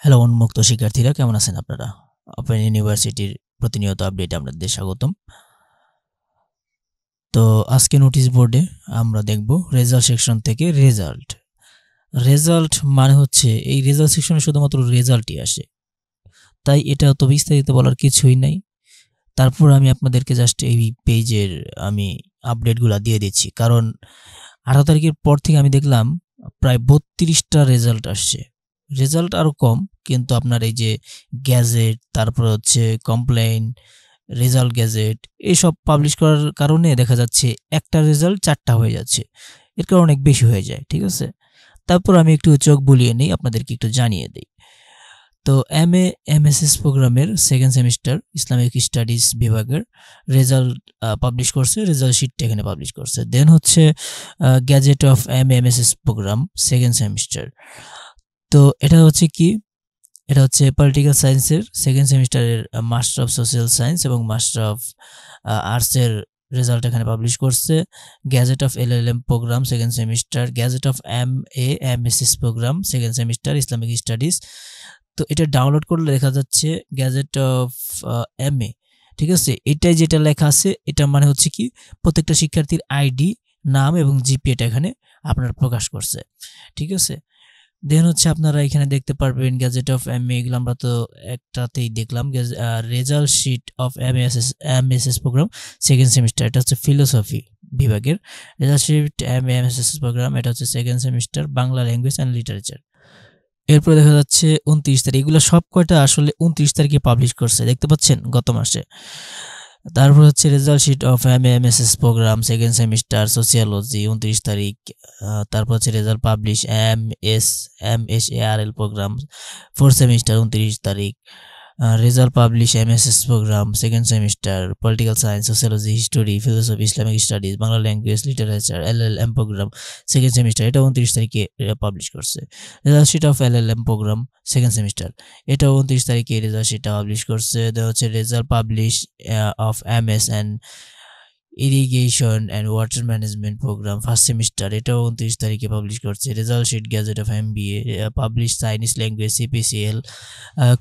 Hello উন্মুক্ত শিক্ষার্থীরা, কেমন আছেন আপনারা? ওপেন ইউনিভার্সিটির প্রতিনিয়ত আপডেটে আপনাদের স্বাগতম। তো আজকে নোটিশ বোর্ডে আমরা দেখব রেজাল্ট সেকশন থেকে রেজাল্ট। রেজাল্ট মানে হচ্ছে এই রেজাল্ট সেকশনে শুধুমাত্র রেজাল্টই আসে, তাই এটা অত বিস্তারিত বলার কিছুই নাই। তারপর আমি আপনাদেরকে জাস্ট এই পেজের আমি আপডেটগুলো দিয়ে দিচ্ছি, কারণ 18 তারিখের পর থেকে আমি দেখলাম প্রায় 32টা রেজাল্ট আসছে। রেজাল্ট আরও কম, কিন্তু আপনার এই যে গ্যাজেট, তারপর হচ্ছে কমপ্লেইন, রেজাল্ট গ্যাজেট, এইসব পাবলিশ করার কারণে দেখা যাচ্ছে একটা রেজাল্ট 4টা হয়ে যাচ্ছে। এর কারণে অনেক বেশি হয়ে যায়, ঠিক আছে? তারপর আমি একটু চোখ বুলিয়ে নিই, আপনাদেরকে একটু জানিয়ে দিই। তো এমএসএস প্রোগ্রামের সেকেন্ড সেমিস্টার ইসলামিক স্টাডিজ বিভাগের রেজাল্ট পাবলিশ করছে, রেজাল্ট শিটটা এখানে পাবলিশ করছে। দেন হচ্ছে gazette of MSS programme second semester. তো এটা হচ্ছে কি, এটা হচ্ছে পলিটিক্যাল সায়েন্সের সেকেন্ড সেমিস্টারের মাস্টার অফ সোশ্যাল সায়েন্স এবং মাস্টার অফ আর্টসের রেজাল্ট এখানে পাবলিশ করছে। Gazette of LLM programme second semester, gazette of MSS programme second semester Islamic studies. তো এটা ডাউনলোড করলে দেখা যাচ্ছে গ্যাজেট অফ এমএ, ঠিক আছে? এটাই যেটা লেখা আছে, এটা মানে হচ্ছে কি প্রত্যেকটা শিক্ষার্থীর আইডি, নাম এবং জিপিএটা এখানে আপনার প্রকাশ করছে, ঠিক আছে? দেন হচ্ছে আপনারা এখানে দেখতে পারবেন গ্যাজেট অফ এমএ, এগুলো আমরা তো একটাতেই দেখলাম। Result sheet of MSS programme second semester, এটা হচ্ছে ফিলোসফি বিভাগের রেজাল্ট শিট এমএসএস প্রোগ্রাম, এটা হচ্ছে second semester Bangla language and literature. এরপরে দেখা যাচ্ছে 29 তারিখ, এগুলো সব কয়টা আসলে 29 তারিখে পাবলিশ করছে, দেখতে পাচ্ছেন, গত মাসে। তারপর হচ্ছে result sheet of MSS programme second semester sociology 29 তারিখ। তারপর হচ্ছে result publish MSARL programme fourth semester 29 তারিখ। Result publish MSS programme second semester political science, sociology, history, philosophy, Islamic studies, Bangla language, literature LLM programme second semester, এটা 29 তারিখে publish করছে। Result sheet of LLM programme second semester, এটা 29 তারিখে result শিটটা publish করছে। দেওয়া হচ্ছে result publish of MS and irrigation and water management programme first semester, এটাও 29 তারিখে পাবলিশ করছে। Result sheet gazette of MBA publish Chinese language CPCL,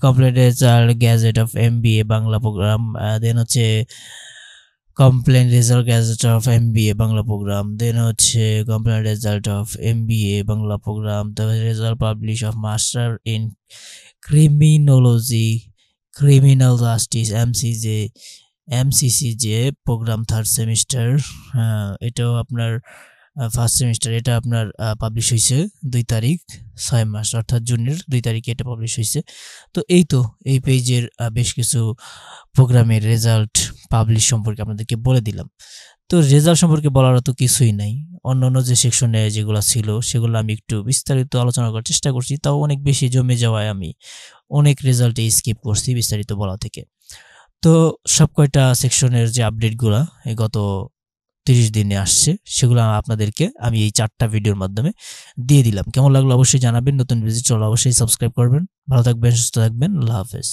complete result gazette of MBA Bangla programme. Then হচ্ছে complain result gazette of MBA Bangla programme. Then হচ্ছে complain result of MBA Bangla programme. তারপরে result publish of master in criminology, criminal justice MCCJ programme third semester, এটাও আপনার first semester, এটা আপনার publish হয়েছে 2 তারিখ 6 মাস, অর্থাৎ জুনের 2 তারিখে এটা পাবলিশ হয়েছে। তো এই পেজের বেশ কিছু প্রোগ্রামের রেজাল্ট পাবলিশ সম্পর্কে আপনাদেরকে বলে দিলাম। তো রেজাল্ট সম্পর্কে বলার তো কিছুই নাই, অন্য যে সেকশনে যেগুলো ছিল সেগুলো আমি একটু বিস্তারিত আলোচনা করার চেষ্টা করছি, তাও অনেক বেশি জমে যাওয়ায় আমি অনেক রেজাল্টে স্কিপ করছি বিস্তারিত বলা থেকে। তো সব কয়টা সেকশনের যে আপডেটগুলো এই গত 30 দিনে আসছে, সেগুলো আপনাদেরকে আমি এই 4টা ভিডিওর মাধ্যমে দিয়ে দিলাম। কেমন লাগলো অবশ্যই জানাবেন। নতুন ভিজিট চলো অবশ্যই সাবস্ক্রাইব করবেন। ভালো থাকবেন, সুস্থ থাকবেন, আল্লাহ হাফেজ।